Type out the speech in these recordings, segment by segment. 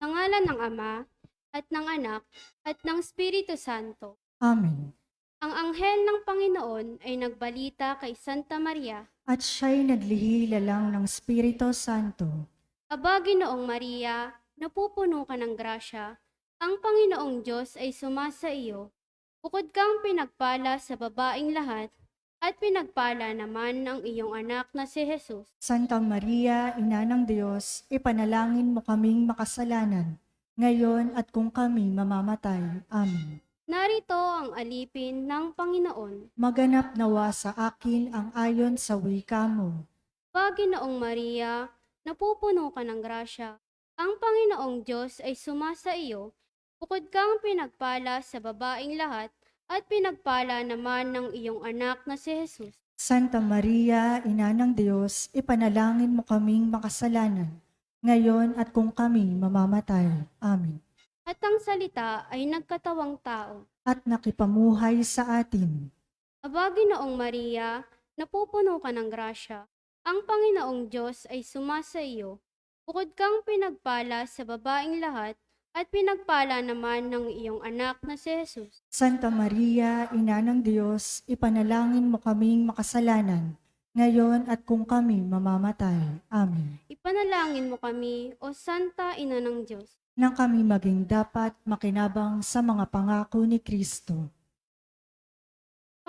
Ngalan ng Ama, at ng Anak, at ng Espiritu Santo. Amen. Ang anghel ng Panginoon ay nagbalita kay Santa Maria, At siya'y naglihilalang ng Espiritu Santo. Aba, Ginoong Maria, napupuno ka ng grasya, ang Panginoong Diyos ay sumasa iyo. Bukod kang pinagpala sa babaing lahat, at pinagpala naman ang iyong anak na si Jesus. Santa Maria, Ina ng Diyos, ipanalangin mo kaming makasalanan, ngayon at kung kami mamamatay. Amen. Narito ang alipin ng Panginoon. Maganap nawa sa akin ang ayon sa wika mo. Aba, Ginoong Maria, napupuno ka ng grasya, ang Panginoong Diyos ay sumasa iyo. Bukod kang pinagpala sa babaing lahat, at pinagpala naman ng iyong anak na si Jesus. Santa Maria, Ina ng Diyos, ipanalangin mo kaming makasalanan, ngayon at kung kami mamamatay. Amen. At ang salita ay nagkatawang tao. At nakipamuhay sa atin. Aba, Ginoong Maria, napupuno ka ng grasya, ang Panginoong Diyos ay sumasa iyo. Bukod kang pinagpala sa babaing lahat, at pinagpala naman ng iyong anak na si Jesus. Santa Maria, Ina ng Diyos, ipanalangin mo kaming makasalanan, ngayon at kung kami mamamatay. Amen. Ipanalangin mo kami, O Santa Ina ng Diyos, Nang kami maging dapat makinabang sa mga pangako ni Kristo.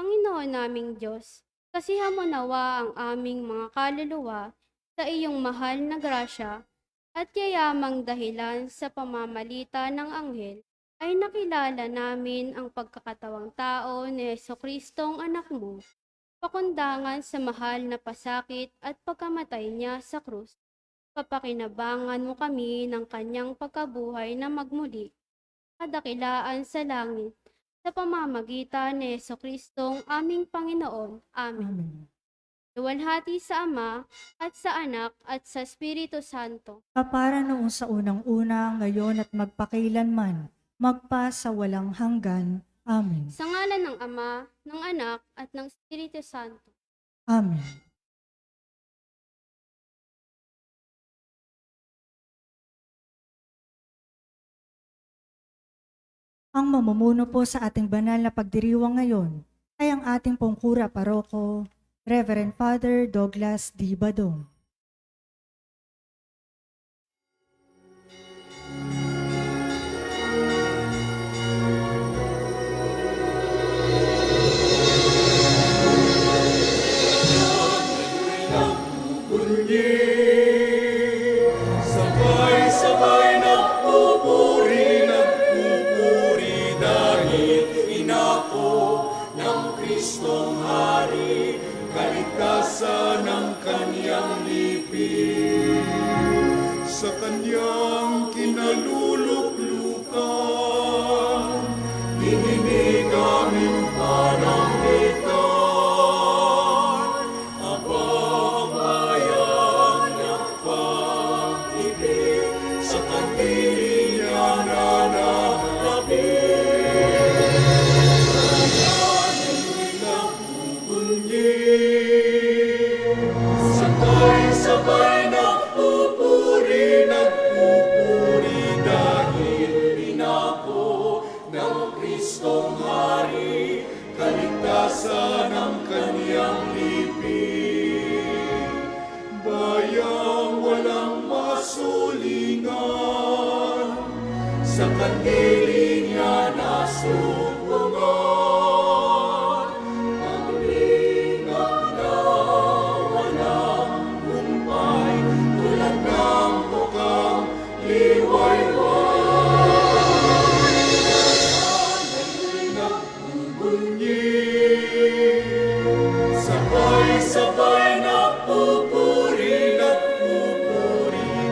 Panginoon naming Diyos, kasihan mo nawa ang aming mga kaluluwa sa iyong mahal na grasya, at yayamang dahilan sa pamamalita ng anghel, ay nakilala namin ang pagkakatawang tao ni Jesucristong anak mo, pakundangan sa mahal na pasakit at pagkamatay niya sa krus. Papakinabangan mo kami ng kanyang pagkabuhay na magmuli, kadakilaan sa langit, sa pamamagitan ni Jesucristong aming Panginoon. Amen. Amen. Luwalhati sa Ama, at sa Anak, at sa Espiritu Santo. Kapara noong sa unang-una, ngayon at magpakailanman, magpa sa walang hanggan. Amen. Sa ngalan ng Ama, ng Anak, at ng Espiritu Santo. Amen. Ang mamumuno po sa ating banal na pagdiriwang ngayon ay ang ating pongkura paroko, Reverend Father Douglas D. Badong. Sabay-sabay nagpupuri dahil inako ng Kristong Hari, kaligtasan ng Kanyang lipid. Sa Kanyang kinaluluklukan, hinihinig aming pananglitan. Abang bayang nagpag-ibig, sa kandiling niya nananapit. Kanya'y nagbubunyi, sabay-sabay nagpupuri dahil inako ng Kristong Hari, kaligtasan ng Kanyang lipid. Bayang walang masulingan, sa kandiling niya nasumbungan. Maglingap na walang humpay, tulad ng bukang liwayway. Kanya'y nagbubunyi, sabay-sabay nagpupuri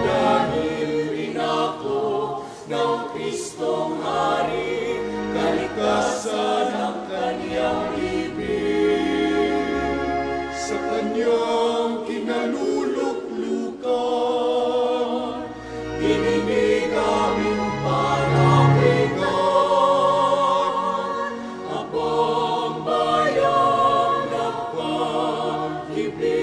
dahil inako ng Kristong Hari, kaligtasan ng Kanyang lipid. Sa Kanyang kinaluluklukan, hinihinig aming pananglitan. Abang bayang nagpag-ibig,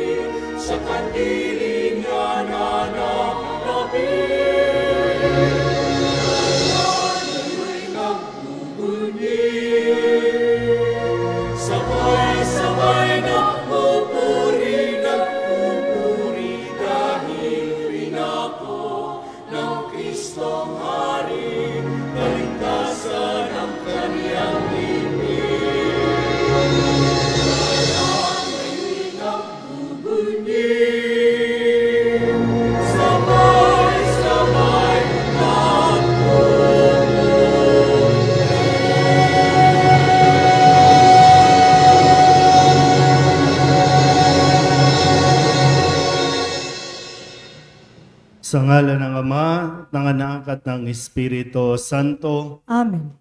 Sa ngalan ng Ama, ng Anak at ng Espiritu Santo, Amen.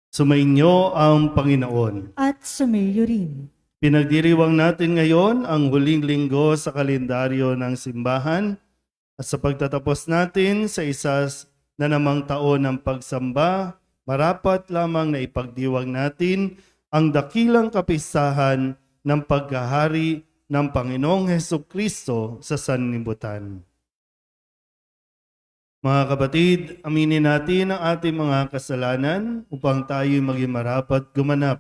sumainyo ang Panginoon. At sumayo rin. Pinagdiriwang natin ngayon ang huling linggo sa kalendaryo ng simbahan at sa pagtatapos natin sa isa na namang taon ng pagsamba, marapat lamang na ipagdiwang natin ang dakilang kapistahan ng paghahari ng Panginoong Hesukristo sa sanlibutan. Mga kapatid, aminin natin ang ating mga kasalanan upang tayo maging marapat gumanap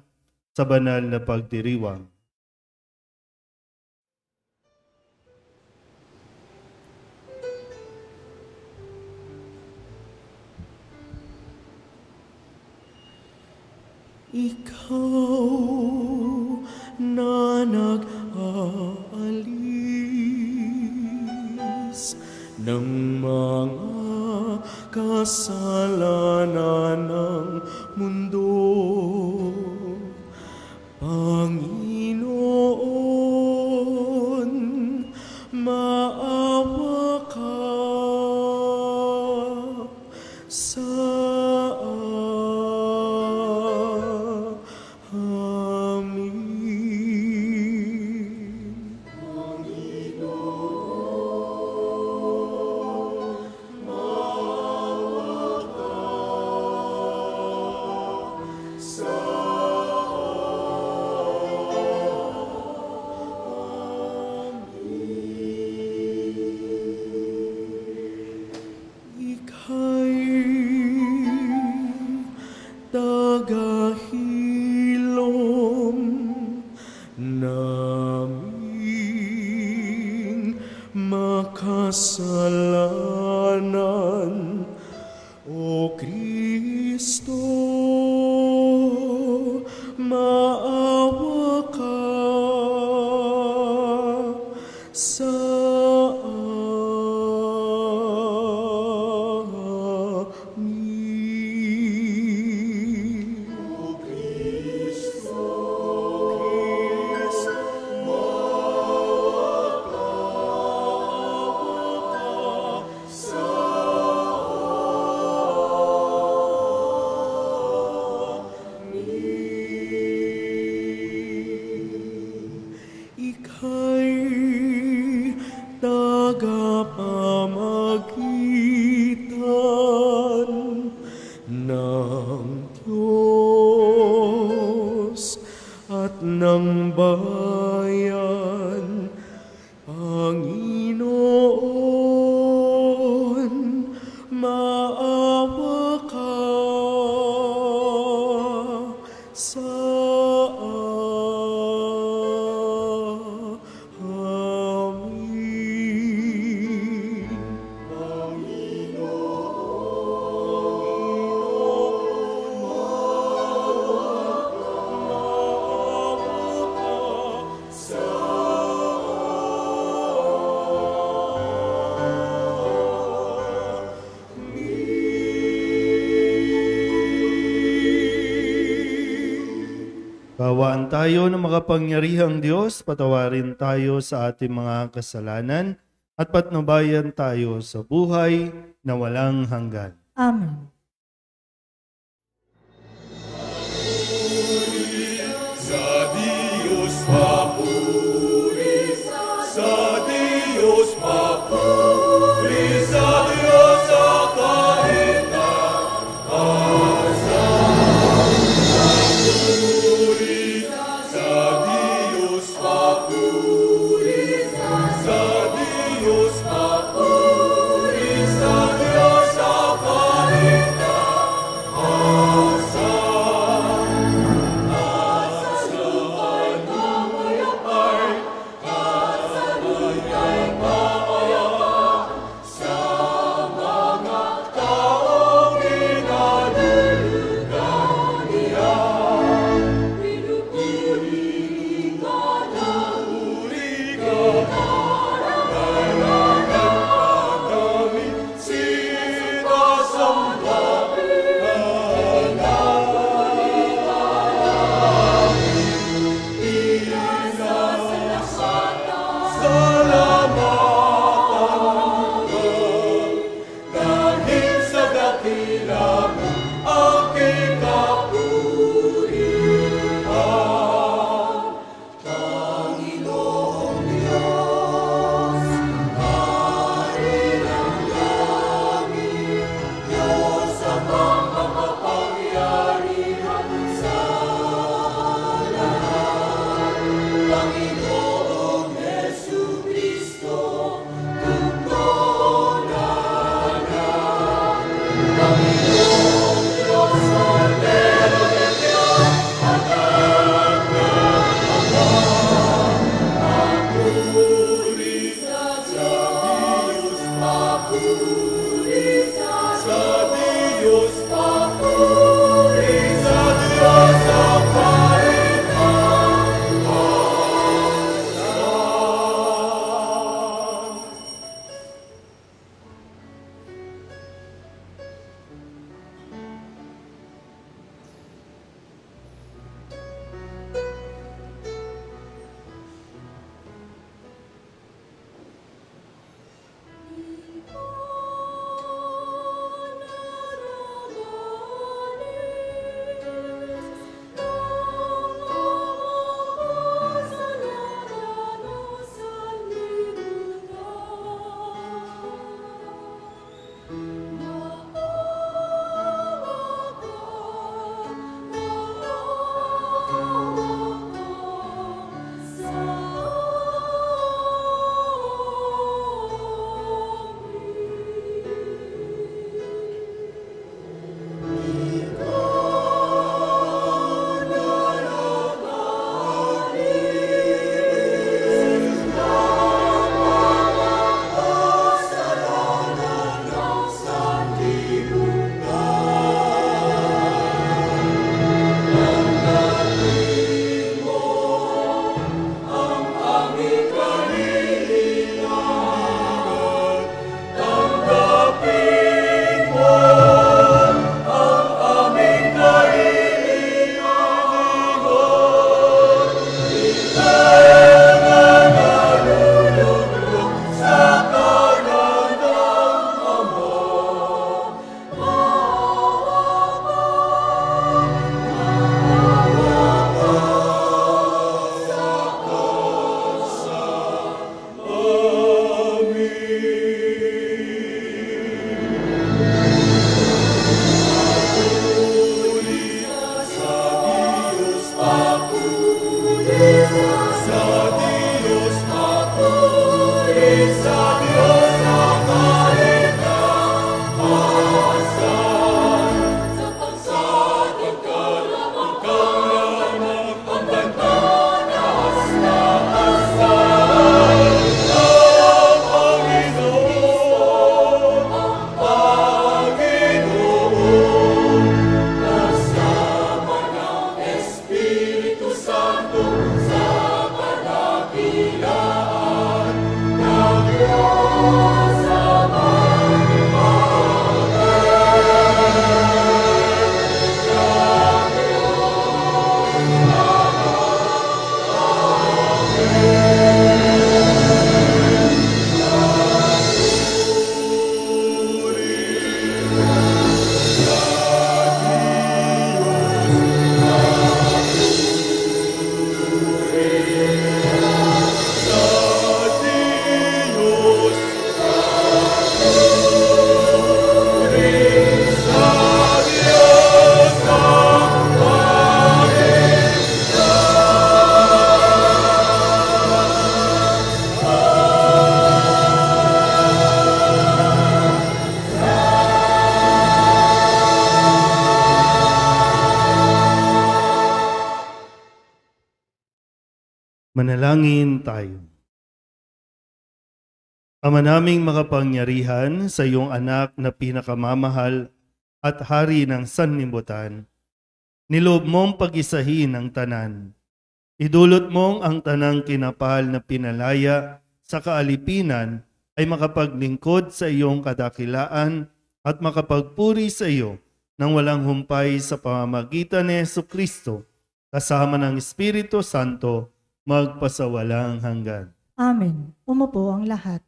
sa banal na pagdiriwang. Ikaw na nag-aalis ng mga kasalanan ng mundo, Panginoon, maawa ka sa amin. Ika'y tagahilom naming makasalanan, O Kristo, maawa ka sa amin. O Kristo, maawa ka sa Ika'y tagapamagitan ng Diyos at ng bayan, Panginoon, maawa ka sa amin. Kawaan tayo ng makapangyarihang Diyos, patawarin tayo sa ating mga kasalanan at patnubayan tayo sa buhay na walang hanggan. Amen. Sa Diyos papuri, sa Diyos papuri, sa Diyos sa kahitan, papuri, sa Diyos papuri, sa Diyos papuri, sa Diyos sa kahitan, Manalangin tayo. Ama naming makapangyarihan, sa iyong anak na pinakamamahal at hari ng sanlibutan, niloob mong pag-isahin ang tanan. Idulot mong ang tanang kinapal na pinalaya sa kaalipinan ay makapaglingkod sa iyong kadakilaan at makapagpuri sa iyo nang walang humpay sa pamamagitan ni Jesucristo, kasama ng Espiritu Santo, magpasawalang hanggan. Amen. Umupo ang lahat.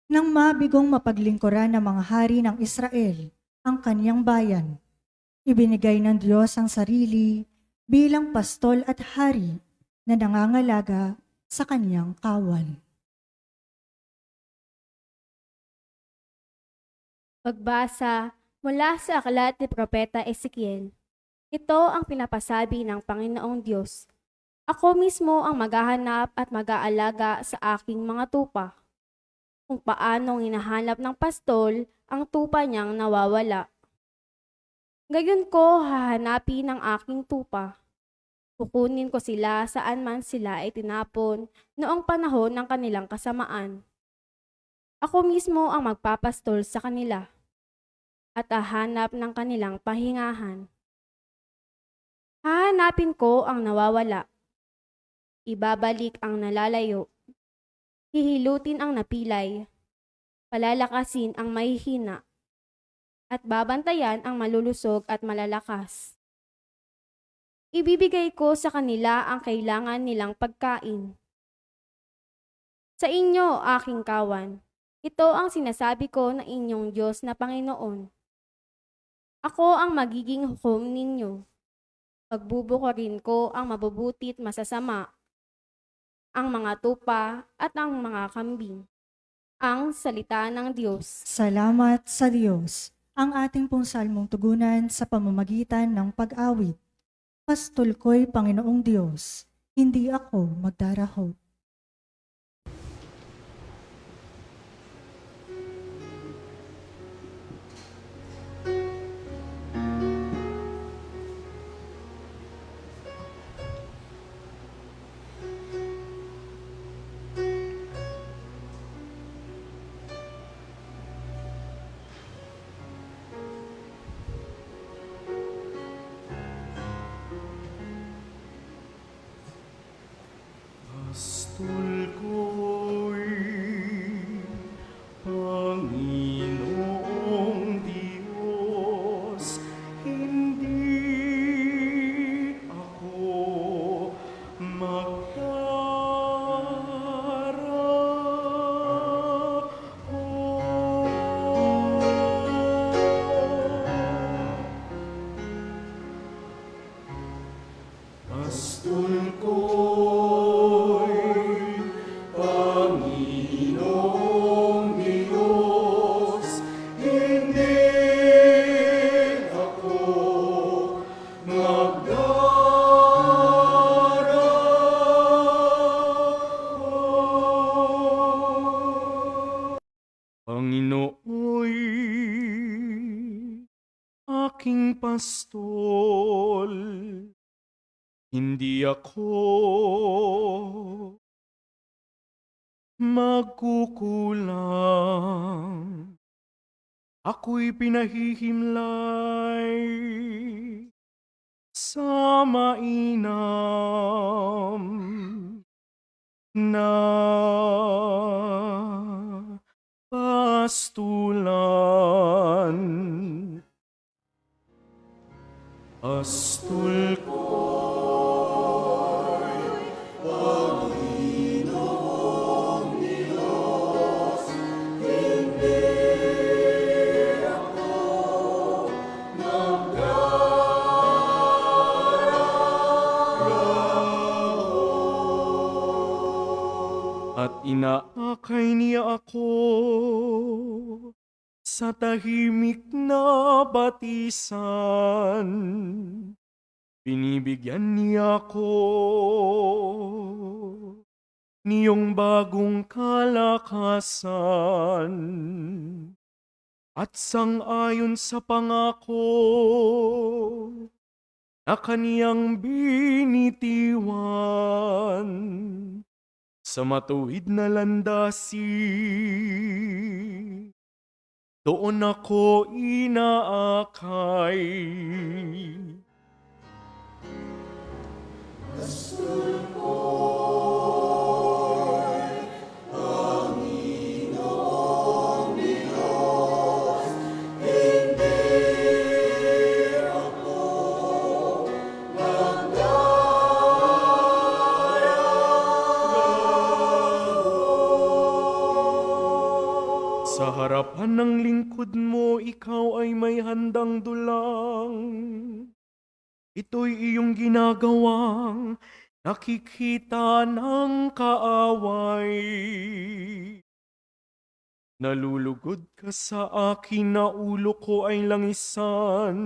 Nang mabigong mapaglingkuran ng mga hari ng Israel ang kanyang bayan, ibinigay ng Diyos ang sarili bilang pastol at hari na nangangalaga sa kanyang kawan. Pagbasa mula sa aklat ni Propeta Ezekiel. Ito ang pinapasabi ng Panginoong Diyos. Ako mismo ang maghahanap at mag-aalaga sa aking mga tupa. Kung paanong hinahanap ng pastol ang tupa niyang nawawala. Gayon ko hahanapin ang aking tupa. Kukunin ko sila saan man sila ay tinapon noong panahon ng kanilang kasamaan. Ako mismo ang magpapastol sa kanila at hahanap ng kanilang pahingahan. Hahanapin ko ang nawawala. Ibabalik ang nalalayo. Hihilutin ang napilay. Palalakasin ang mahihina. At babantayan ang malulusog at malalakas. Ibibigay ko sa kanila ang kailangan nilang pagkain. Sa inyo, aking kawan, ito ang sinasabi ko ng inyong Diyos na Panginoon. Ako ang magiging hukom ninyo. Pagbubukorin ko ang mabubutit masasama, ang mga tupa at ang mga kambing. Ang salita ng Diyos. Salamat sa Diyos. Ang ating pong salmong tugunan sa pamamagitan ng pag-awit. Pastol ko'y Panginoong Diyos, hindi ako magdaraho. Pastol ko'y Panginoong Diyos, hindi ako magdaraho. Pastol ko'y Panginoong Diyos, hindi ako magdaraho. Panginooy aking pastol, hindi ako magkukulang. Ako'y pinahihimlay sa mainam na pastulan. Pastol at inaakay niya ako sa tahimik na batisan. Binibigyan niya ako niyong bagong kalakasan at sang-ayon sa pangako na kaniyang binitiwan sa matuwid na landasi. Doon ako inaakay. Sa harapan ng lingkod mo, ikaw ay may handang dulang. Ito'y iyong ginagawang nakikita ng kaaway. Nalulugod ka sa akin na ulo ko ay langisan,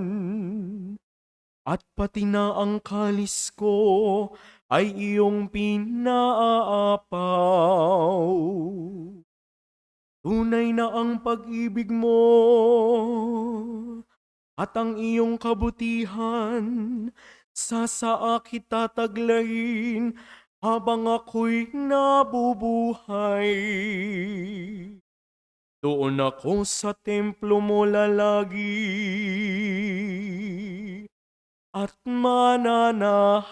at pati na ang kalis ko ay iyong pinaapaw. Tunay na ang pag-ibig mo at ang iyong kabutihan sa akin tataglayin habang ako'y nabubuhay. Doon ako sa templo mo lalagi at mananahan.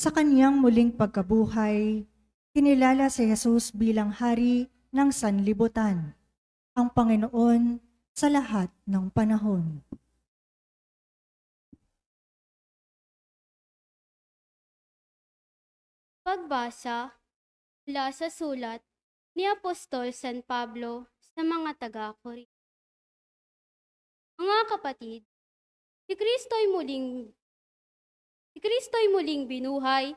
Sa kaniyang muling pagkabuhay, kinilala si Jesus bilang hari ng sanlibutan, ang Panginoon sa lahat ng panahon. Pagbasa mula sa sulat ni Apostol San Pablo sa mga taga-Korinto. Mga kapatid, si Kristo'y muling binuhay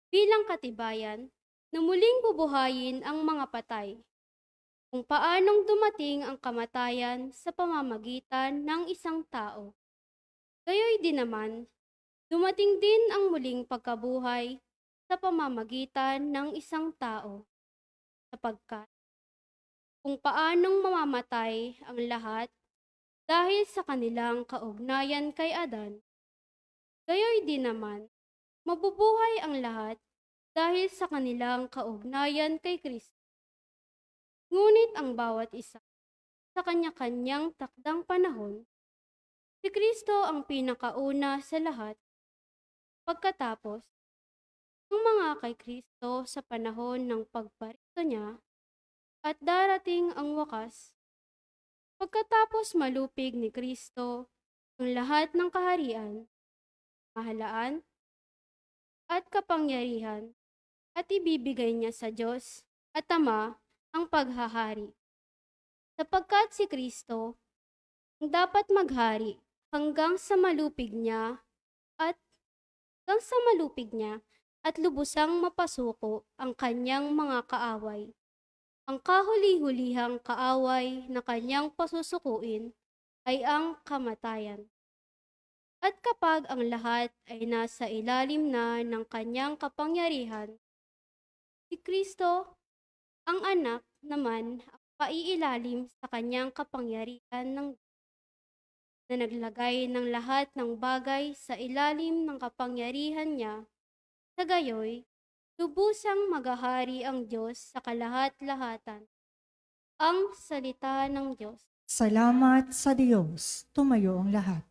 bilang katibayan na muling bubuhayin ang mga patay. Kung paanong dumating ang kamatayan sa pamamagitan ng isang tao. Gayoy din naman, dumating din ang muling pagkabuhay sa pamamagitan ng isang tao. Sapagkat kung paanong mamamatay ang lahat dahil sa kanilang kaugnayan kay Adan, gayoy din naman, mabubuhay ang lahat dahil sa kanilang kaugnayan kay Kristo. Ngunit ang bawat isa sa kanya-kanyang takdang panahon, si Kristo ang pinakauna sa lahat. Pagkatapos, ang mga kay Kristo sa panahon ng pagparito niya at darating ang wakas. Pagkatapos malupig ni Kristo ang lahat ng kaharian, kahalaan, at kapangyarihan at ibibigay niya sa Diyos at Ama ang paghahari. Sapagkat si Kristo ang dapat maghari hanggang sa malupig niya at lubusang mapasuko ang kanyang mga kaaway. Ang kahuli-hulihang kaaway na kanyang pasusukuin ay ang kamatayan. At kapag ang lahat ay nasa ilalim na ng kanyang kapangyarihan, si Kristo, ang anak naman, ang paiilalim sa kanyang kapangyarihan na naglagay ng lahat ng bagay sa ilalim ng kapangyarihan niya. Sa gayoy, lubusang maghahari ang Diyos sa kalahat-lahatan. Ang salita ng Diyos. Salamat sa Diyos, tumayo ang lahat.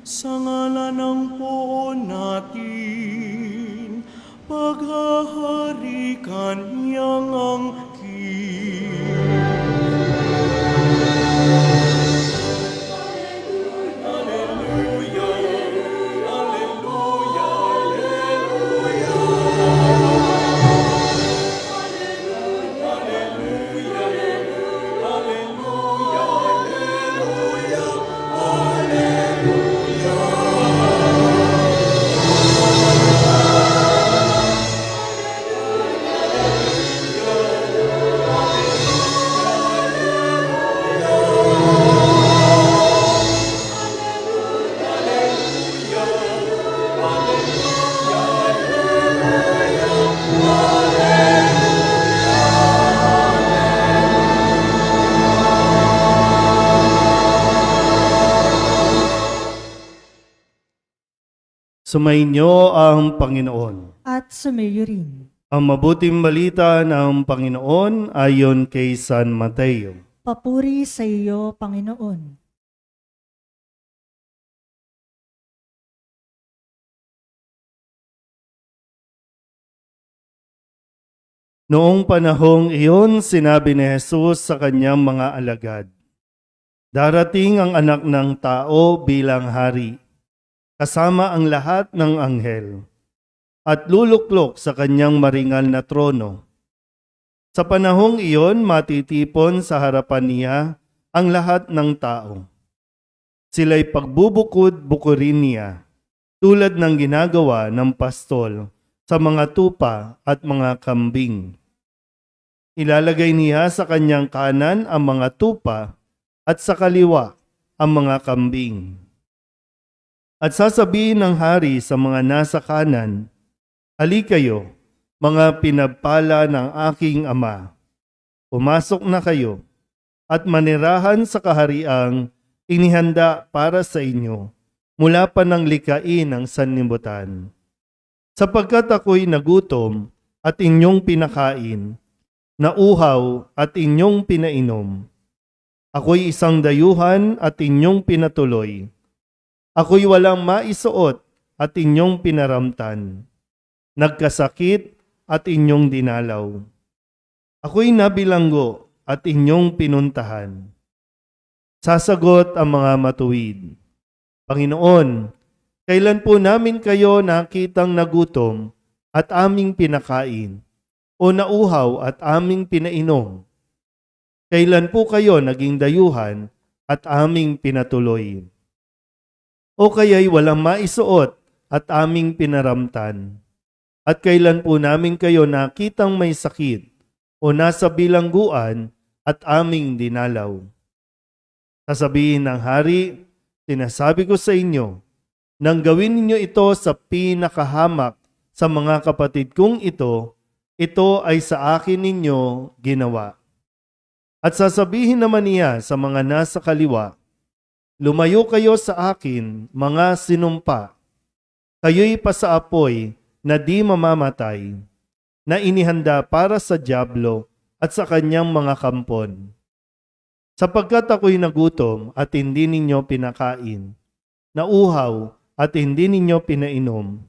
sa ngalan ng poon natin, paghahari kanyang angkin. Sumainyo ang Panginoon. At sumayo rin. Ang mabuting balita ng Panginoon ayon kay San Mateo. Papuri sa iyo, Panginoon. Noong panahong iyon, sinabi ni Jesus sa kanyang mga alagad, "Darating ang anak ng tao bilang hari, kasama ang lahat ng anghel, at luluklok sa kanyang maringal na trono. Sa panahong iyon, matitipon sa harapan niya ang lahat ng tao. Sila'y pagbubukod-bukurin niya, tulad ng ginagawa ng pastol sa mga tupa at mga kambing. Ilalagay niya sa kanyang kanan ang mga tupa at sa kaliwa ang mga kambing. At sasabihin ng hari sa mga nasa kanan, 'Hali kayo, mga pinagpala ng aking ama. Pumasok na kayo at manirahan sa kahariang inihanda para sa inyo mula pa ng likain ng sanlibutan. Sapagkat ako'y nagutom at inyong pinakain, nauhaw at inyong pinainom. Ako'y isang dayuhan at inyong pinatuloy. Ako'y walang maisuot at inyong pinaramtan. Nagkasakit at inyong dinalaw. Ako'y nabilanggo at inyong pinuntahan." Sasagot ang mga matuwid, "Panginoon, kailan po namin kayo nakitang nagutom at aming pinakain, o nauhaw at aming pinainom? Kailan po kayo naging dayuhan at aming pinatuloy? O kaya'y walang maisuot at aming pinaramtan? At kailan po namin kayo nakitang may sakit o nasa bilangguan at aming dinalaw?" Sasabihin ng hari, "Sinasabi ko sa inyo, nang gawin ninyo ito sa pinakahamak sa mga kapatid kong ito ay sa akin ninyo ginawa." At sasabihin naman niya sa mga nasa kaliwa, "Lumayo kayo sa akin, mga sinumpa. Kayo'y pasaapoy na di mamamatay, na inihanda para sa dyablo at sa kanyang mga kampon. Sapagkat ako'y nagutom at hindi ninyo pinakain, nauhaw at hindi ninyo pinainom.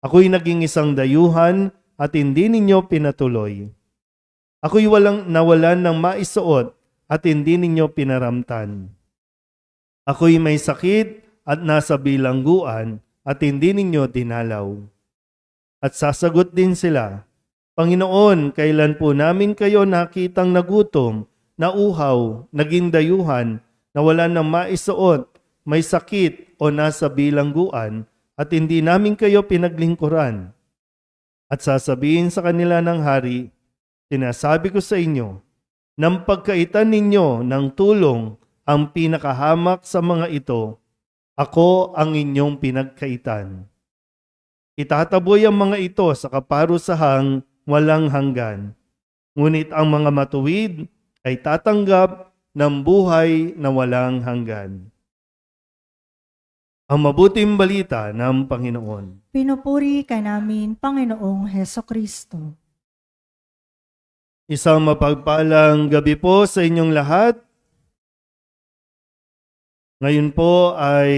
Ako'y naging isang dayuhan at hindi ninyo pinatuloy. Ako'y nawalan ng maisuot at hindi ninyo pinaramtan. Ako'y may sakit at nasa bilangguan at hindi ninyo dinalaw." At sasagot din sila, "Panginoon, kailan po namin kayo nakitang nagutom, nauhaw, naging dayuhan, nawalan ng maisuot, may sakit o nasa bilangguan, at hindi namin kayo pinaglingkuran?" At sasabihin sa kanila ng hari, "Sinasabi ko sa inyo, nang pagkaitan ninyo ng tulong ang pinakahamak sa mga ito, ako ang inyong pinagkaitan. Itataboy ang mga ito sa kaparusahang walang hanggan, ngunit ang mga matuwid ay tatanggap ng buhay na walang hanggan." Ang mabuting balita ng Panginoon. Pinupuri ka namin, Panginoong Heso Kristo. Isang mapagpalang gabi po sa inyong lahat. Ngayon po ay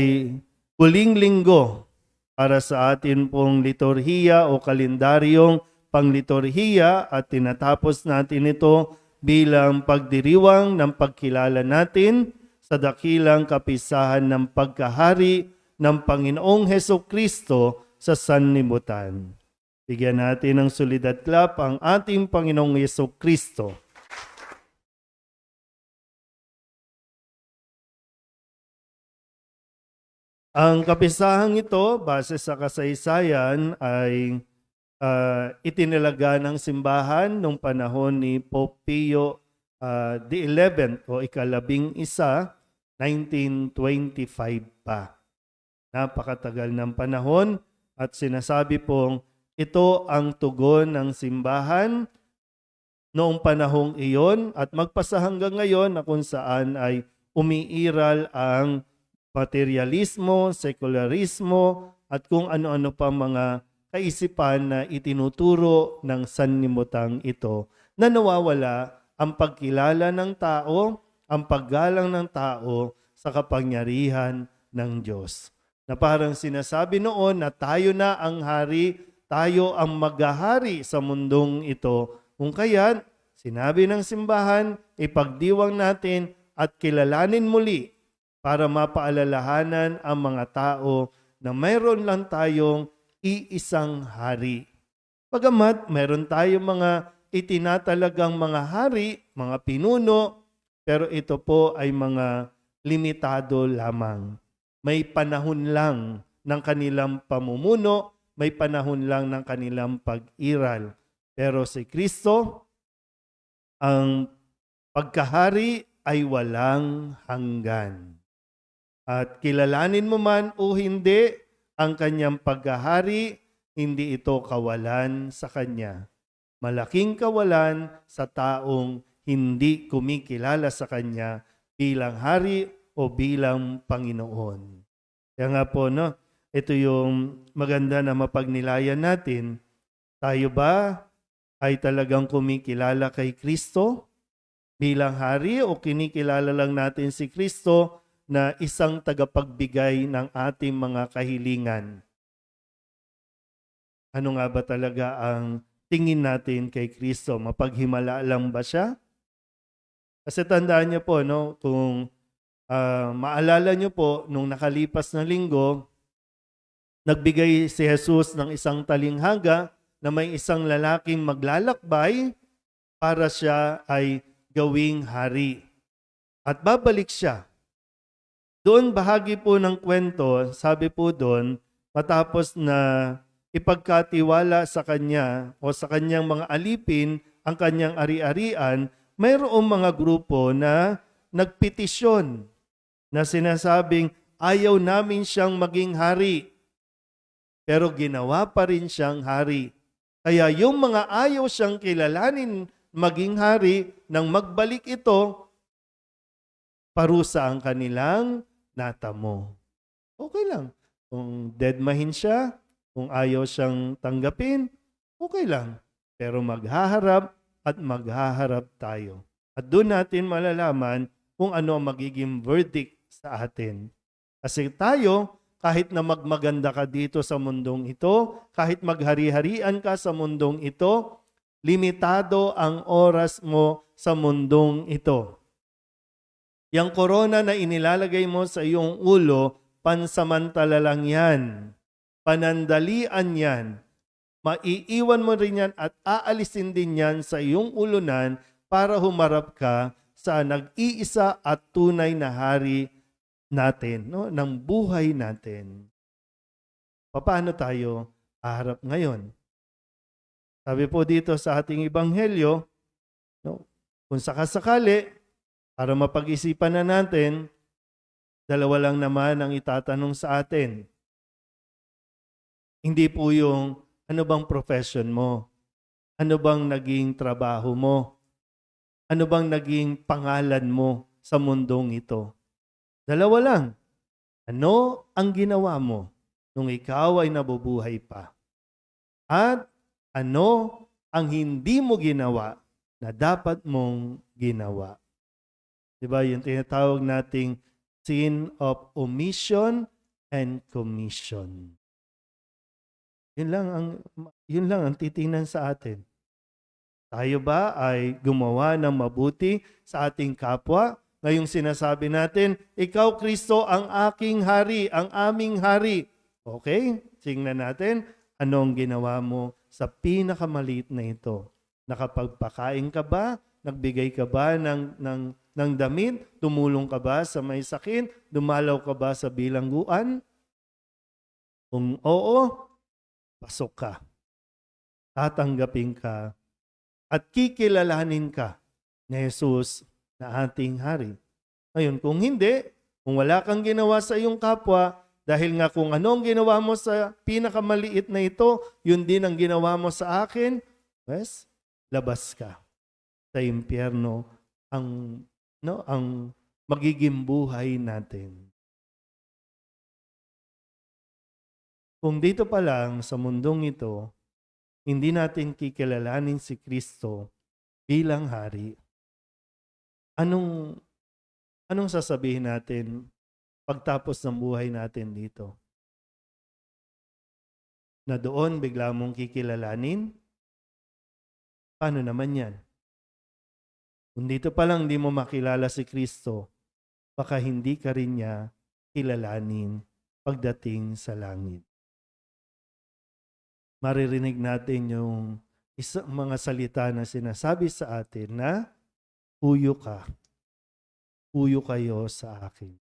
huling linggo para sa atin pong liturhiya o kalendaryong pangliturhiya at tinatapos natin ito bilang pagdiriwang ng pagkilala natin sa dakilang kapisahan ng pagkahari ng Panginoong Hesukristo sa sanlibutan. Bigyan natin ng solid at clap ang ating Panginoong Hesukristo. Ang kapisahang ito, base sa kasaysayan, ay itinilaga ng simbahan nung panahon ni Pope Pio the 11th o ika-11, 1925 pa. Napakatagal ng panahon at sinasabi pong ito ang tugon ng simbahan noong panahong iyon at magpasa hanggang ngayon na kung saan ay umiiral ang materialismo, sekularismo at kung ano-ano pa mga kaisipan na itinuturo ng sanlibutan ito na nawawala ang pagkilala ng tao, ang paggalang ng tao sa kapangyarihan ng Diyos. Na parang sinasabi noon na tayo na ang hari, tayo ang maghahari sa mundong ito. Kung kaya, sinabi ng simbahan, ipagdiwang natin at kilalanin muli para mapaalalahanan ang mga tao na mayroon lang tayong iisang hari. Pagamat mayroon tayong mga itinatalagang mga hari, mga pinuno, pero ito po ay mga limitado lamang. May panahon lang ng kanilang pamumuno, may panahon lang ng kanilang pag-iral. Pero si Kristo, ang pagkahari ay walang hanggan. At kilalanin mo man o hindi ang kanyang pagkahari, hindi ito kawalan sa kanya. Malaking kawalan sa taong hindi kumikilala sa kanya bilang hari o bilang Panginoon. Kaya nga po, no, ito yung maganda na mapagnilayan natin. Tayo ba ay talagang kumikilala kay Kristo bilang hari o kinikilala lang natin si Kristo na isang tagapagbigay ng ating mga kahilingan? Ano nga ba talaga ang tingin natin kay Kristo? Mapaghimala lang ba siya? Kasi tandaan niyo po, no, kung maalala niyo po, nung nakalipas na linggo, nagbigay si Jesus ng isang talinghaga na may isang lalaking maglalakbay para siya ay gawing hari. At babalik siya. Doon bahagi po ng kwento, sabi po doon, matapos na ipagkatiwala sa kanya o sa kanyang mga alipin ang kanyang ari-arian, mayroong mga grupo na nagpetisyon na sinasabing ayaw namin siyang maging hari. Pero ginawa pa rin siyang hari. Kaya yung mga ayaw siyang kilalanin maging hari, nang magbalik ito, parusa ang kanilang natamo. Okay lang. Kung deadmahin siya, kung ayaw siyang tanggapin, okay lang. Pero maghaharap at maghaharap tayo. At doon natin malalaman kung ano ang magiging verdict sa atin. Kasi tayo, kahit na magmaganda ka dito sa mundong ito, kahit maghari-harian ka sa mundong ito, limitado ang oras mo sa mundong ito. Yang korona na inilalagay mo sa iyong ulo, pansamantala lang yan. Panandalian yan. Maiiwan mo rin yan at aalisin din yan sa iyong ulunan para humarap ka sa nag-iisa at tunay na hari natin, no? Ng buhay natin. Paano tayo haharap ngayon? Sabi po dito sa ating ebanghelyo, no? Kung sakasakali, para mapag-isipan na natin, dalawa lang naman ang itatanong sa atin. Hindi po yung ano bang profession mo? Ano bang naging trabaho mo? Ano bang naging pangalan mo sa mundong ito? Dalawa lang. Ano ang ginawa mo nung ikaw ay nabubuhay pa? At ano ang hindi mo ginawa na dapat mong ginawa? Diba yung tinatawag nating sin of omission and commission. Yun lang ang titingnan sa atin. Tayo ba ay gumawa ng mabuti sa ating kapwa? Ngayong sinasabi natin, ikaw Kristo ang aking hari, ang aming hari. Okay? Tingnan natin, anong ginawa mo sa pinakamaliit na ito? Nakapagpakain ka ba? Nagbigay ka ba ng damit? Tumulong ka ba sa may sakit? Dumalaw ka ba sa bilangguan? Kung oo, pasok ka. Tatanggapin ka at kikilalanin ka ni Jesus na ating hari. Ngayon, kung hindi, kung wala kang ginawa sa iyong kapwa, dahil nga kung anong ginawa mo sa pinakamaliit na ito, yun din ang ginawa mo sa akin, yes, labas ka sa impyerno ang magiging buhay natin. Kung dito pa lang sa mundong ito, hindi natin kikilalanin si Kristo bilang hari, anong sasabihin natin pagtapos ng buhay natin dito? Na doon bigla mong kikilalanin? Paano naman yan? Kung dito pa lang di mo makilala si Kristo, baka hindi ka rin niya kilalanin pagdating sa langit. Maririnig natin yung isang mga salita na sinasabi sa atin na huyo ka. Huyo kayo sa akin.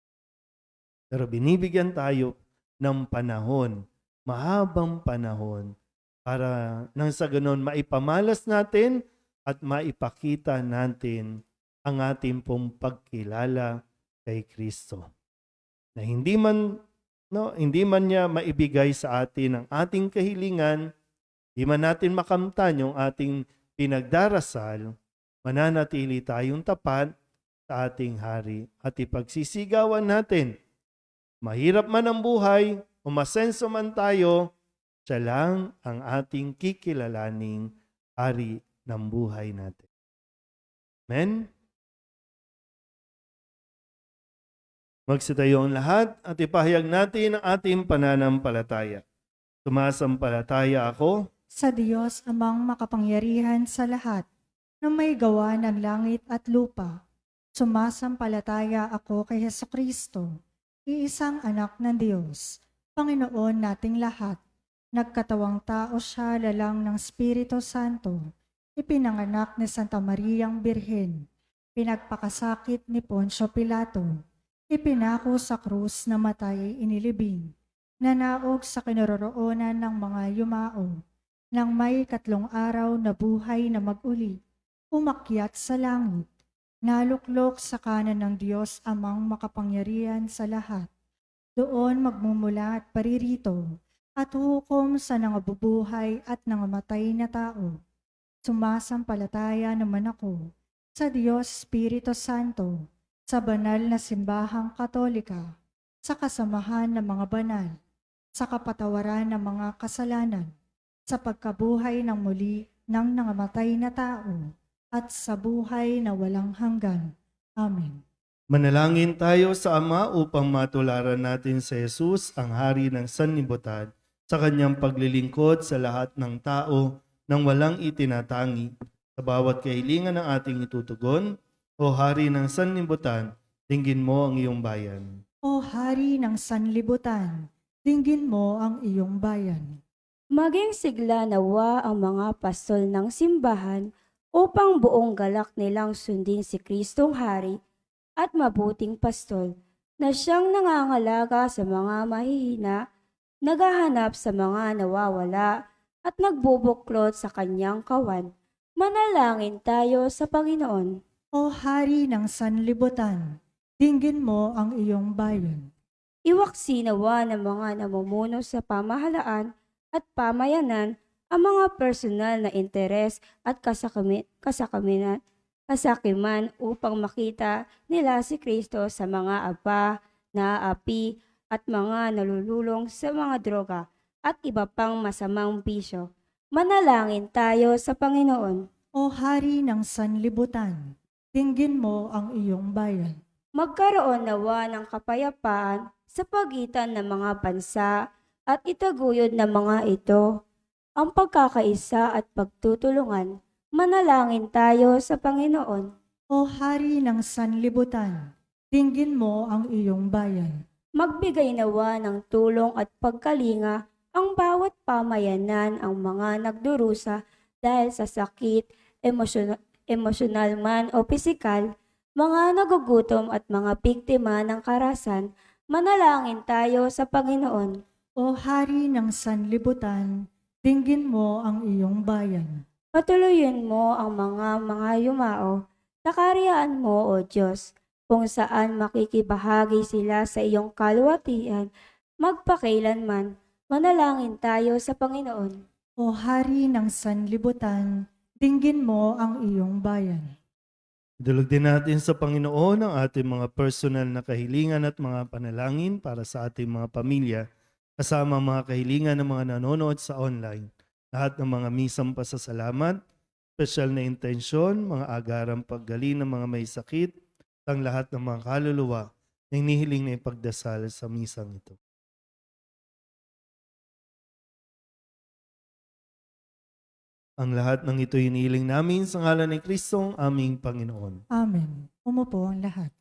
Pero binibigyan tayo ng panahon, mahabang panahon, para nang sa ganon maipamalas natin at maipakita natin ang ating pong pagkilala kay Kristo. Na hindi man niya maibigay sa atin ang ating kahilingan, di man natin makamtan yung ating pinagdarasal, mananatili tayong tapat sa ating hari at ipagsisigawan natin. Mahirap man ang buhay, umasenso man tayo, siya lang ang ating kikilalaning hari ng buhay natin. Amen? Magsitayo ang lahat at ipahayag natin ang ating pananampalataya. Sumasampalataya ako Sa Diyos amang makapangyarihan sa lahat, na may gawa ng langit at lupa. Sumasampalataya ako kay Hesukristo, iisang anak ng Diyos, Panginoon nating lahat. Nagkatawang tao siya lalang ng Espiritu Santo, ipinanganak ni Santa Mariang Birhen, pinagpakasakit ni Poncio Pilato, ipinako sa krus na matay inilibing, nanaog sa kinaroroonan ng mga yumao, nang may 3 araw na buhay na mag-uli, umakyat sa langit, naluklok sa kanan ng Diyos amang makapangyarihan sa lahat. Doon magmumula at paririto, at hukom sa nangabubuhay at nangamatay na tao. Sumasampalataya naman ako sa Diyos Espiritu Santo, sa banal na simbahang katolika, sa kasamahan ng mga banal, sa kapatawaran ng mga kasalanan, sa pagkabuhay ng muli ng nangamatay na tao, at sa buhay na walang hanggan. Amen. Manalangin tayo sa Ama upang matularan natin sa Jesus, ang hari ng sanlibutan, sa kanyang paglilingkod sa lahat ng tao nang walang itinatangi. Sa bawat kahilingan ng ating itutugon, O hari ng sanlibutan, dinggin mo ang iyong bayan. O Hari ng Sanlibutan, dinggin mo ang iyong bayan. Maging sigla nawa ang mga pastol ng simbahan upang buong galak nilang sundin si Kristong Hari at mabuting pastol na siyang nangangalaga sa mga mahihina, naghahanap sa mga nawawala at nagbubuklod sa kanyang kawan. Manalangin tayo sa Panginoon. O Hari ng Sanlibutan, dinggin mo ang iyong bayan. Iwaksi nawa ng mga namumuno sa pamahalaan at pamayanan ang mga personal na interes at kasakiman upang makita nila si Kristo sa mga apa, naaapi at mga nalululong sa mga droga at iba pang masamang bisyo. Manalangin tayo sa Panginoon. O Hari ng Sanlibutan, dinggin mo ang iyong bayan. Magkaroon nawa ng kapayapaan sa pagitan ng mga bansa at itaguyod ng mga ito ang pagkakaisa at pagtutulungan. Manalangin tayo sa Panginoon. O Hari ng Sanlibutan, dinggin mo ang iyong bayan. Magbigay nawa ng tulong at pagkalinga ang bawat pamayanan, ang mga nagdurusa dahil sa sakit, emosyonal man o pisikal, mga nagugutom at mga biktima ng karahasan. Manalangin tayo sa Panginoon. O Hari ng Sanlibutan, dinggin mo ang iyong bayan. Patuloyin mo ang mga yumao sa karyaan mo, O Diyos, kung saan makikibahagi sila sa iyong kaluwatian magpakailanman. Manalangin tayo sa Panginoon. O Hari ng Sanlibutan, dinggin mo ang iyong bayan. Idulog din natin sa Panginoon ang ating mga personal na kahilingan at mga panalangin para sa ating mga pamilya, kasama ang mga kahilingan ng mga nanonood sa online. Lahat ng mga misang pasasalamat, special na intensyon, mga agarang paggaling ng mga may sakit, at ang lahat ng mga kaluluwa na hinihiling na ipagdasal sa misang ito. Ang lahat ng ito hinihiling namin sa ngalan ni Kristong aming Panginoon. Amen. Umupo ang lahat.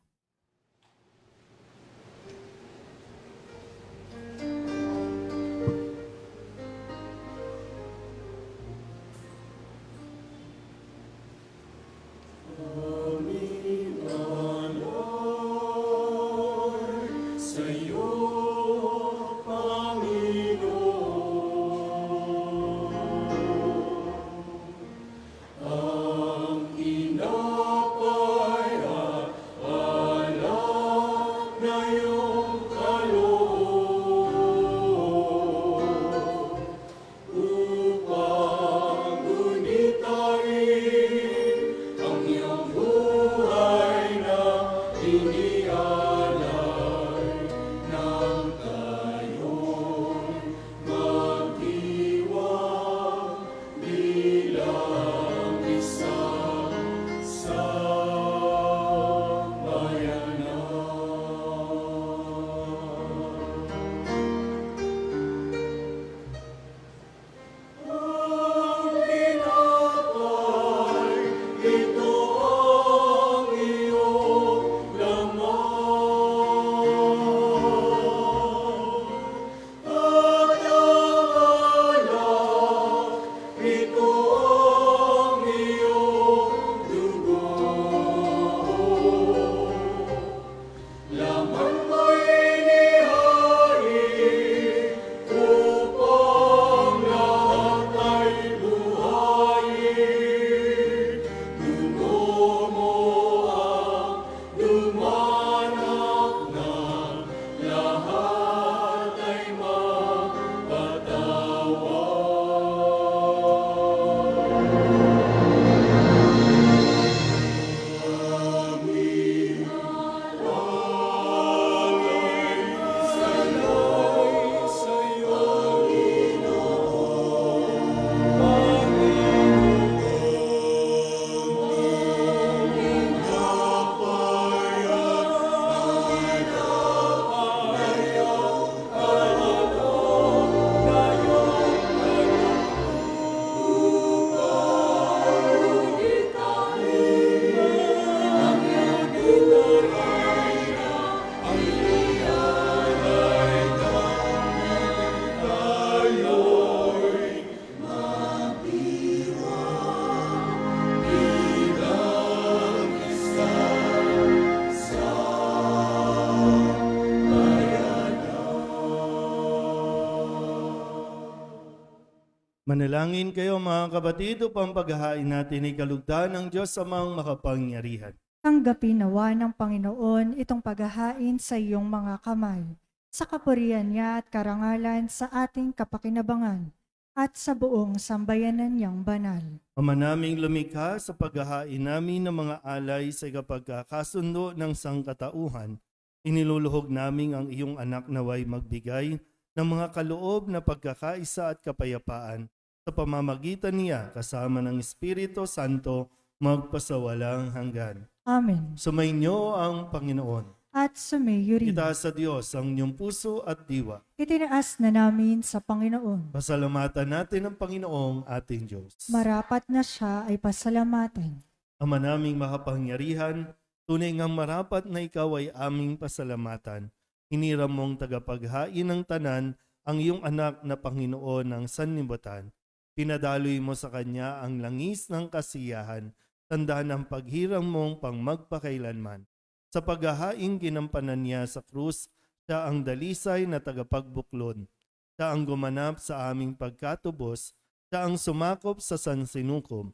Manalangin kayo mga kapatid upang paghahain natin ay kalugdan ng Diyos Amang makapangyarihan. Tanggapin nawa ng Panginoon itong paghahain sa iyong mga kamay, sa kapurihan niya at karangalan sa ating kapakinabangan, at sa buong sambayanan niyang banal. Ama naming lumikha, sa paghahain namin ng mga alay sa kapagkakasundo ng sangkatauhan, iniluluhog namin ang iyong anak naway magbigay ng mga kaloob na pagkakaisa at kapayapaan sa pamamagitan niya kasama ng Espiritu Santo magpasawalang hanggan. Amen. Sumainyo ang Panginoon. at sumayo rin. Itaas sa Diyos ang inyong puso at diwa. Itinaas na namin sa Panginoon. Pasalamatan natin ang Panginoong ating Diyos. Marapat na siya ay pasalamatan. Ama naming makapangyarihan, tunay ngang marapat na ikaw ay aming pasalamatan. Hiniram mong tagapaghain ng tanan ang iyong anak na Panginoon ng sanlibutan. Pinadaloy mo sa kanya ang langis ng kasiyahan, tanda ng paghiram mong pang magpakailanman. Sa paghahaing ginampanan niya sa krus, siya ang dalisay na tagapagbuklod. Siya ang gumanap sa aming pagkatubos, siya ang sumakop sa sansinukob.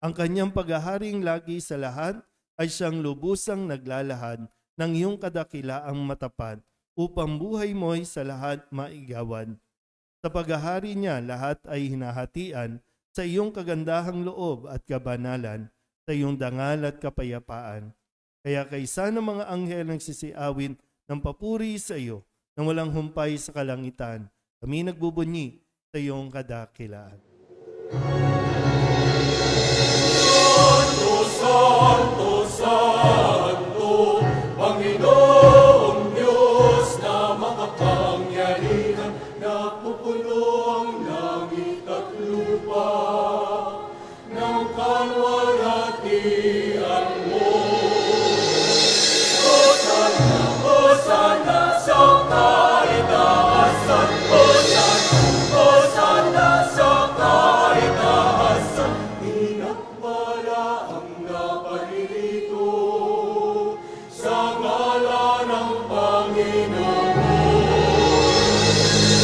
Ang kanyang paghaharing lagi sa lahat ay siyang lubusang naglalahad ng iyong kadakilaang matapat upang buhay mo'y sa lahat maigawan. Sa paghahari niya lahat ay hinahatian sa iyong kagandahang loob at kabanalan, sa iyong dangal at kapayapaan. Kaya kaysa ng mga anghel nagsisiawin ng papuri sa iyo na walang humpay sa kalangitan, kami nagbubunyi sa iyong kadakilaan. Panginoong Diyos na makapangyarihan, napupuno ang langit at lupa ng kalwalhatian mo. Hosana, Hosana sa kaitaasan, Hosana, Hosana sa kaitaasan, pinagpala ang naparirito sa ngalan ng Panginoon.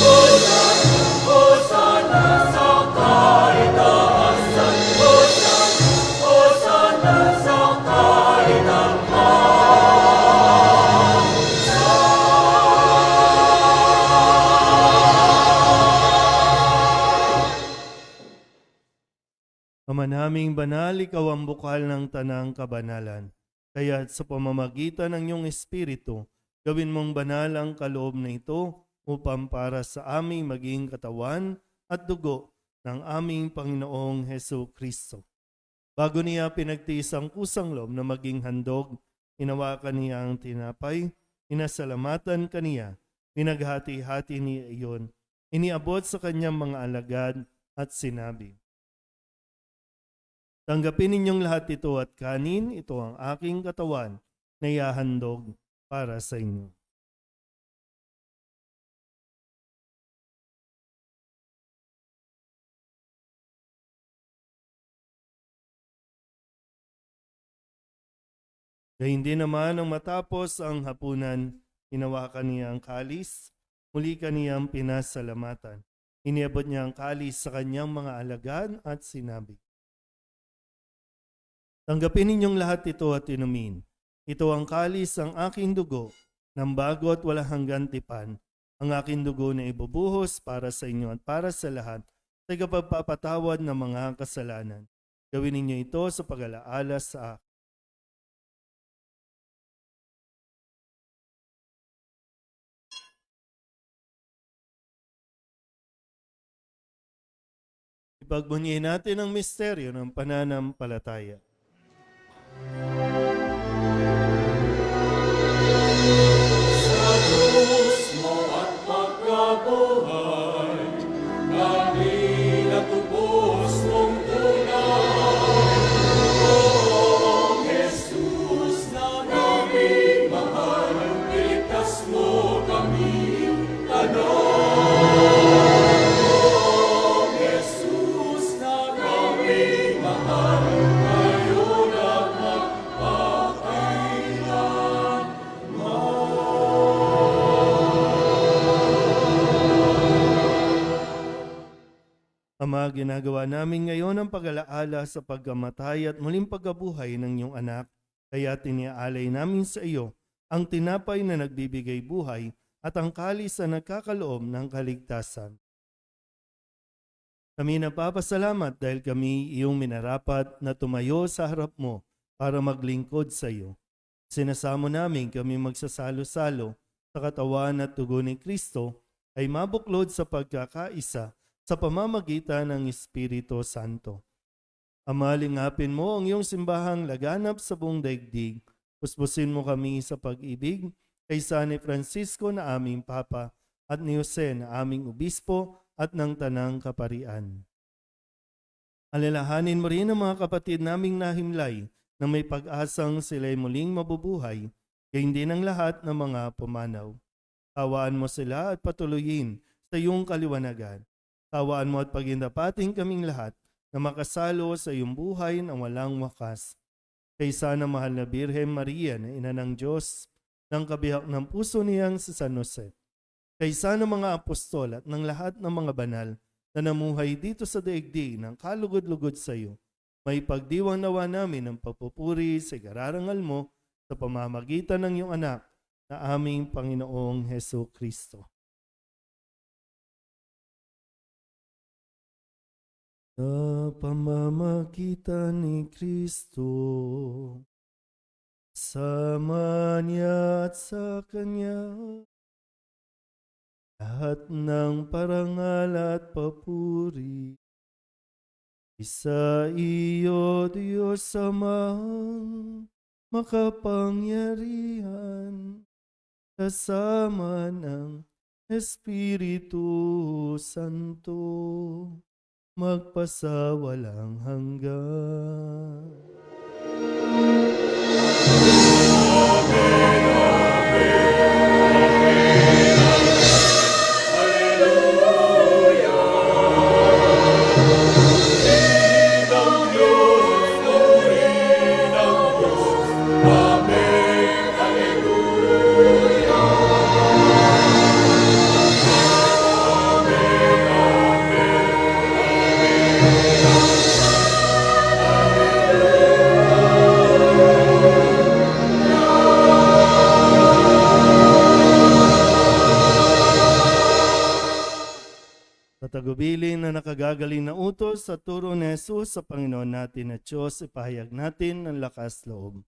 Hosana, Hosana sa kaitaasan, Hosana, Hosana sa Ama naming banal, ikaw ang bukal ng tanang kabanalan. Kaya sa pamamagitan ng iyong Espiritu, gawin mong banal ang kaloob na ito upang para sa aming maging katawan at dugo ng aming Panginoong Hesu Kristo. Bago niya pinagtiis ang kusang loob na maging handog, hinawakan niya ang tinapay, inasalamatan kaniya, pinaghati-hati niya iyon, iniabot sa kanyang mga alagad at sinabi, tanggapin ninyong lahat ito at kanin, ito ang aking katawan na ihahandog para sa inyo. Gayun din naman ang matapos ang hapunan, hinawakan niya ang kalis, muli kaniyang pinasalamatan. Iniabot niya ang kalis sa kanyang mga alagad at sinabi, tanggapin ninyong lahat ito at inumin. Ito ang kalis ang aking dugo, ng bago at walang hanggan tipan. Ang aking dugo na ibubuhos para sa inyo at para sa lahat, sa pagpapatawad ng mga kasalanan. Gawin ninyo ito sa pag-alaala sa akin. Ipagbunyihin natin ang misteryo ng pananampalataya. Sa krus mo at pagkabuhay, kami natubos mong tunay. Poong Jesus na aming mahal, iligtas mo kami tanong. Poong Jesus na aming mahal, ngayon at magpakailanman. Ama, ginagawa namin ngayon ang pag-alaala sa pagkamatay at muling pagkabuhay ng iyong anak, kaya tiniaalay namin sa iyo ang tinapay na nagbibigay buhay at ang kalis na nagkakaloob ng kaligtasan. Kami napapasalamat dahil kami iyong minarapat na tumayo sa harap mo para maglingkod sa iyo. Sinasamo namin kami magsasalo-salo sa katawan at dugo ni Kristo ay mabuklod sa pagkakaisa sa pamamagitan ng Espiritu Santo. Ama, lingapin mo ang iyong simbahang laganap sa buong daigdig, Puspusin mo kami sa pag-ibig kay San Francisco na aming Papa at ni Jose na aming Obispo at ng Tanang Kaparian. Alalahanin mo rin ang mga kapatid naming nahimlay na may pag-asang sila'y muling mabubuhay, gayon din ang lahat ng mga pumanaw. Tawaan mo sila at patuloyin sa iyong kaliwanagan. Tawaan mo at pagindapating kaming lahat na makasalo sa iyong buhay na walang wakas. Kaysa na mahal na Birhen Maria na ina ng Diyos, ng kabihak ng puso niyang si San Jose. Kaysa ng mga apostol at ng lahat ng mga banal na namuhay dito sa daigdig ng kalugod-lugod sa iyo, may pagdiwang nawa namin ng pagpupuri sa gararangal mo sa pamamagitan ng iyong anak na aming Panginoong Heso Kristo. Sa pamamagitan ni Kristo, sama niya at sa Kanya, lahat ng parangal at papuri, sa iyo, Diyos Amang makapangyarihan, kasama ng Espiritu Santo, magpasawalang hanggan. Tagubilin na nakagagaling na utos sa turo ni Jesus sa Panginoon natin at Diyos, ipahayag natin ng lakas loob.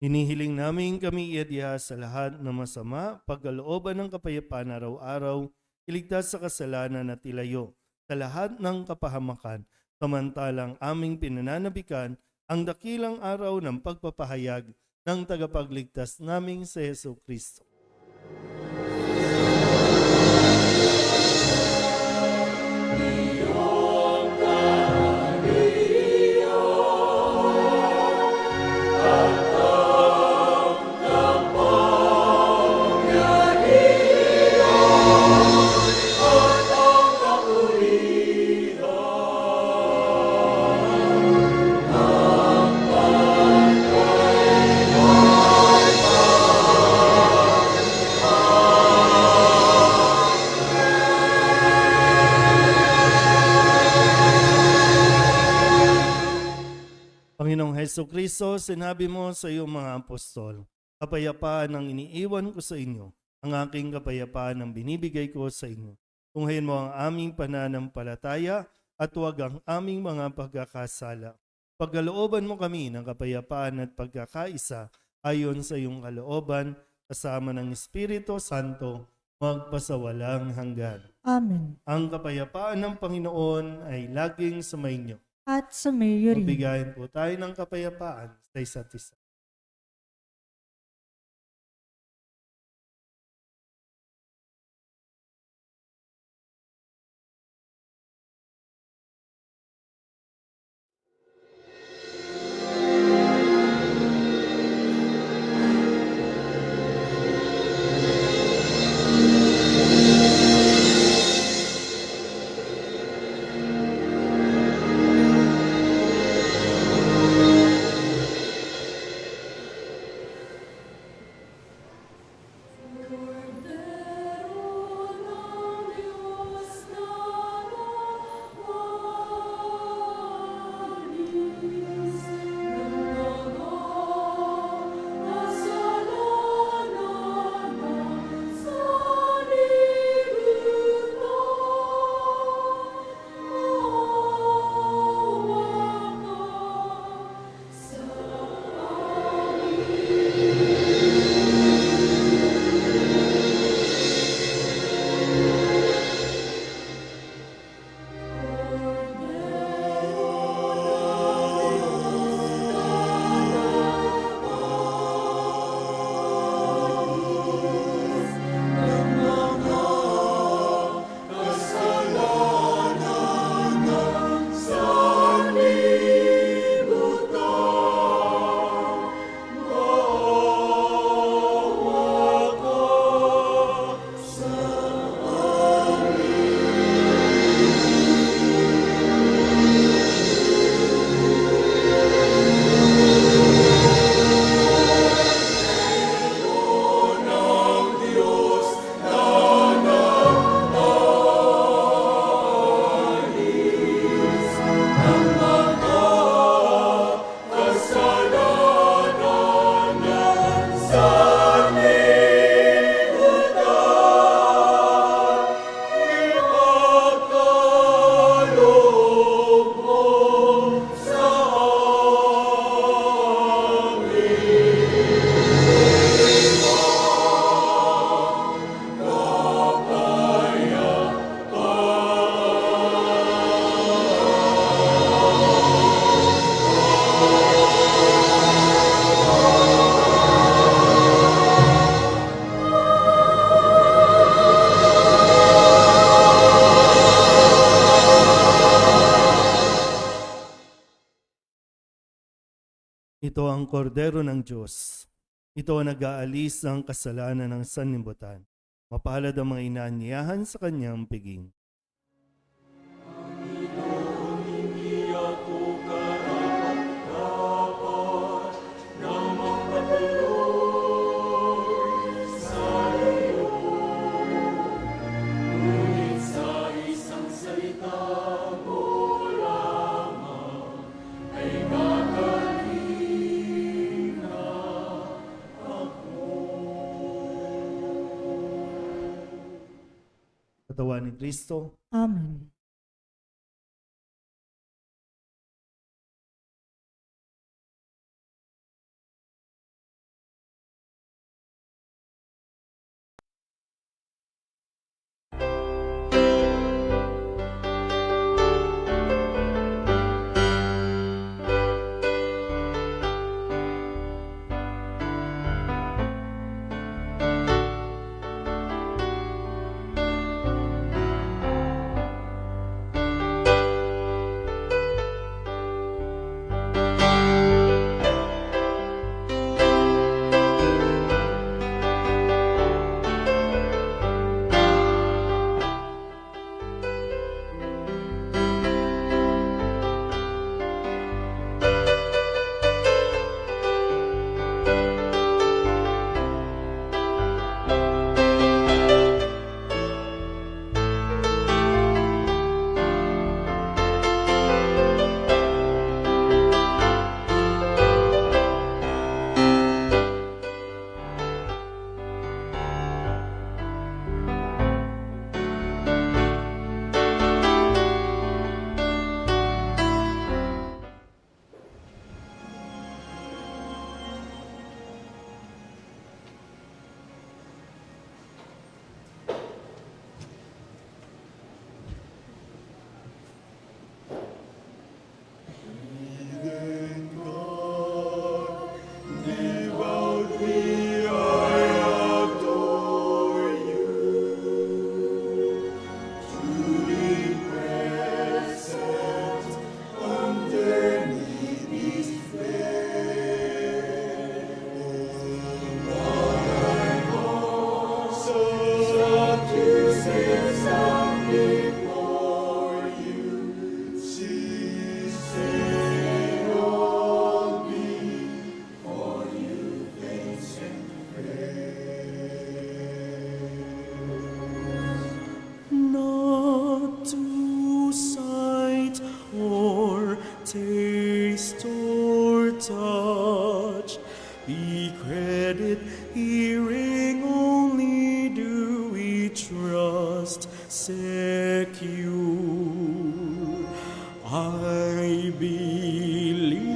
Hinihiling namin kami iadya sa lahat ng masama, pagkalooban ng kapayapaan araw-araw, iligtas sa kasalanan at ilayo, sa lahat ng kapahamakan, samantalang aming pinananabikan ang dakilang araw ng pagpapahayag ng tagapagligtas naming si Heso Kristo. Jesucristo, sinabi mo sa iyong mga apostol, kapayapaan ang iniiwan ko sa inyo, ang aking kapayapaan ang binibigay ko sa inyo. Tunghayin mo ang aming pananampalataya at huwag ang aming mga pagkakasala. Pagkalooban mo kami ng kapayapaan at pagkakaisa ayon sa iyong kalooban, kasama ng Espiritu Santo, magpasawalang hanggan. Amen. Ang kapayapaan ng Panginoon ay laging sumainyo. At sumayo rin. Mabigayan po tayo ng kapayapaan sa isa't isa. Ito ang kordero ng Diyos. Ito ang nag-aalis ng kasalanan ng sanlibutan. Mapalad ang mga inaanyayahan sa kanyang piging. Katawan ni Kristo. Amen. I believe,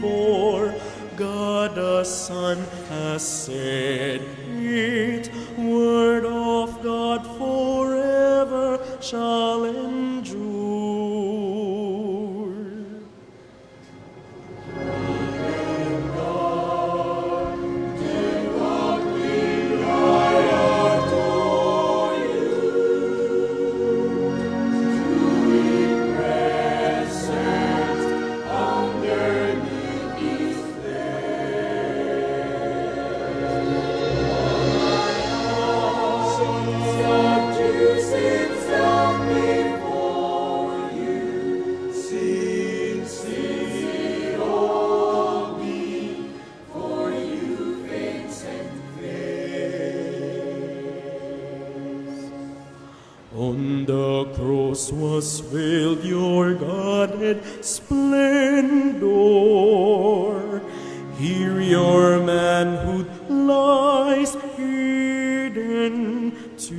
for God the Son has said it, word of God forever shall endure. On the cross was veiled your Godhead splendor. Here your manhood lies hidden too.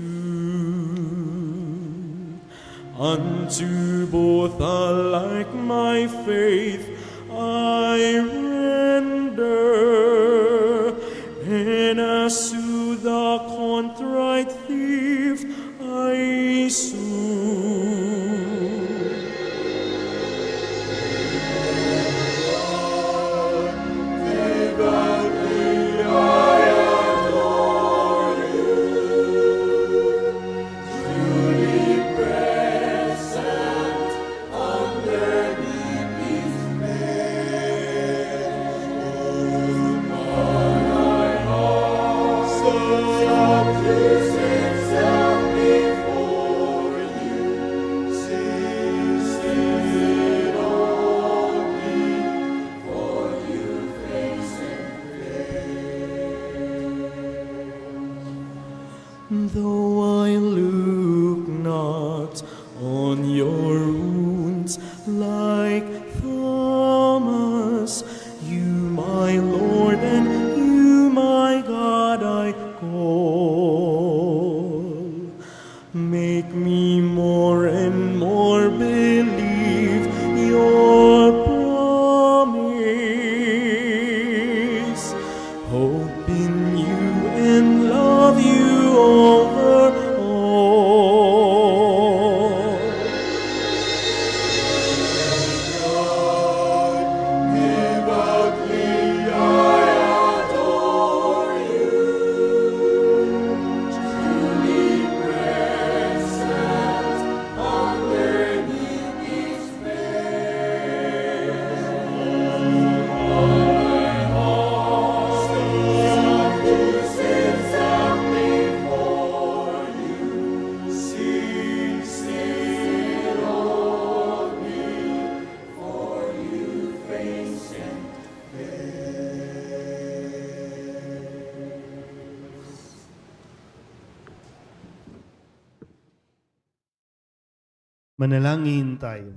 Unto both alike my faith I render, and as to the contrite thief I sue. Though I look not on your wounds like Thomas, you, my Lord, and you, my God, I call. Make me more and more believe your promise. Hope in you and love you over all. Manalangin tayo.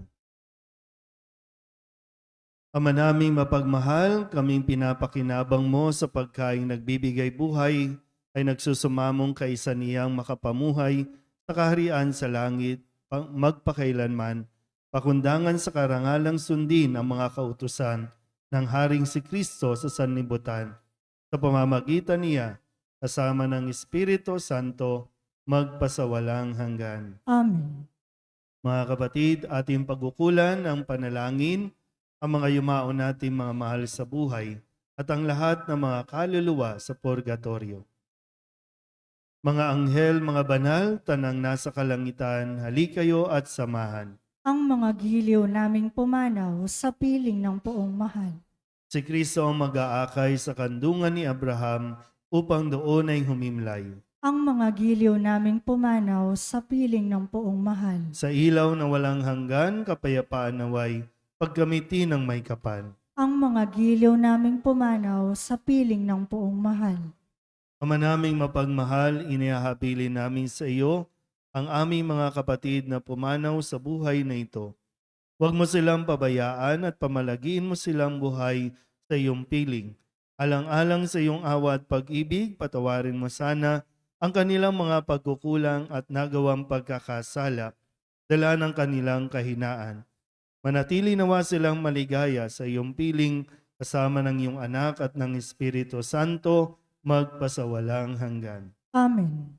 Ama naming mapagmahal, kaming pinapakinabang mo sa pagkaing nagbibigay buhay ay nagsusumamong kaisa niyang makapamuhay sa kaharian sa langit magpakailanman, pakundangan sa karangalang sundin ang mga kautusan ng Haring si Kristo sa sanlibutan. Sa pamamagitan niya, kasama ng Espiritu Santo, magpasawalang hanggan. Amen. Mga kapatid, ating pagkukulan ang panalangin, ang mga yumao nating mga mahal sa buhay, at ang lahat ng mga kaluluwa sa purgatorio. Mga anghel, mga banal, tanang nasa kalangitan, halikayo at samahan. Ang mga giliw naming pumanaw sa piling ng poong mahal. Si Kristo ang mag-aakay sa kandungan ni Abraham upang doon ay humimlay. Ang mga giliw naming pumanaw sa piling ng poong mahal. Sa ilaw na walang hanggan, kapayapaan naway, pagkamiti ng may kapal. Ang mga giliw naming pumanaw sa piling ng poong mahal. Ama naming mapagmahal, inihahabilin namin sa iyo ang aming mga kapatid na pumanaw sa buhay na ito. Huwag mo silang pabayaan at pamalagiin mo silang buhay sa iyong piling. Alang-alang sa iyong awa at pag-ibig, patawarin mo sana ang kanilang mga pagkukulang at nagawang pagkakasala, dala ng kanilang kahinaan. Manatili nawa silang maligaya sa iyong piling kasama ng iyong anak at ng Espiritu Santo magpasawalang hanggan. Amen.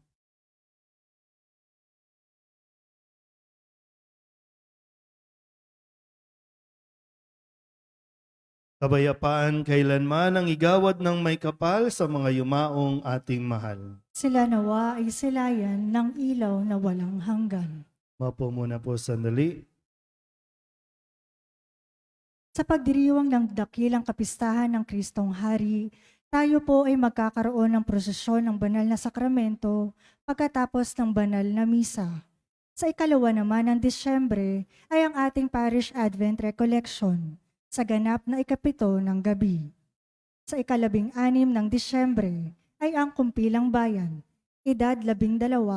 Kabayapaan kailanman ang igawad ng may kapal sa mga yumaong ating mahal. Sila nawa ay silayan ng ilaw na walang hanggan. Mapo muna po sandali. Sa pagdiriwang ng dakilang kapistahan ng Kristong Hari, tayo po ay magkakaroon ng prosesyon ng banal na sakramento pagkatapos ng banal na misa. Sa ikalawa naman ng Disyembre ay ang ating Parish Advent Recollection sa ganap na ikapito ng gabi. Sa ikalabing-anim ng Disyembre ay ang kumpilang bayan, edad 12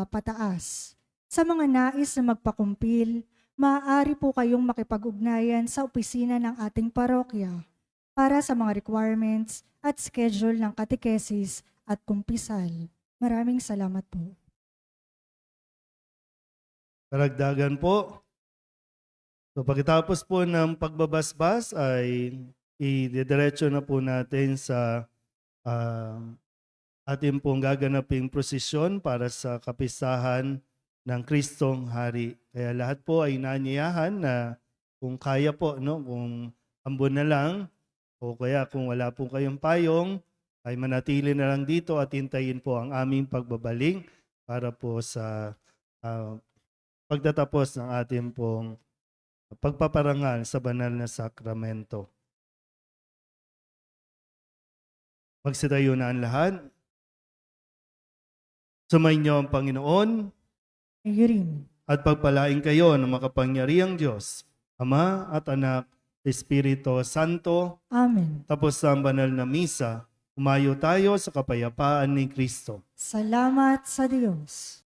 pataas. Sa mga nais na magpakumpil, maaari po kayong makipag-ugnayan sa opisina ng ating parokya para sa mga requirements at schedule ng katekesis at kumpisal. Maraming salamat po. Karagdagan po. So pagkatapos po ng pagbabasbas ay ididiretso na po natin sa ating pong gaganaping prosesyon para sa kapistahan ng Kristong Hari. Kaya lahat po ay naanyayahan na kung kaya po, no, kung ambon na lang o kaya kung wala po kayong payong, ay manatili na lang dito at hintayin po ang aming pagbabaling para po sa pagtatapos ng ating pong pagpaparangal sa banal na sakramento. Magsitayo na ang lahat. Sumainyo ang Panginoon Kayo rin. at pagpalain kayo ng makapangyarihang Diyos, Ama at Anak, Espiritu Santo. Amen. Tapos ang banal na misa, umayo tayo sa kapayapaan ni Kristo. Salamat sa Diyos.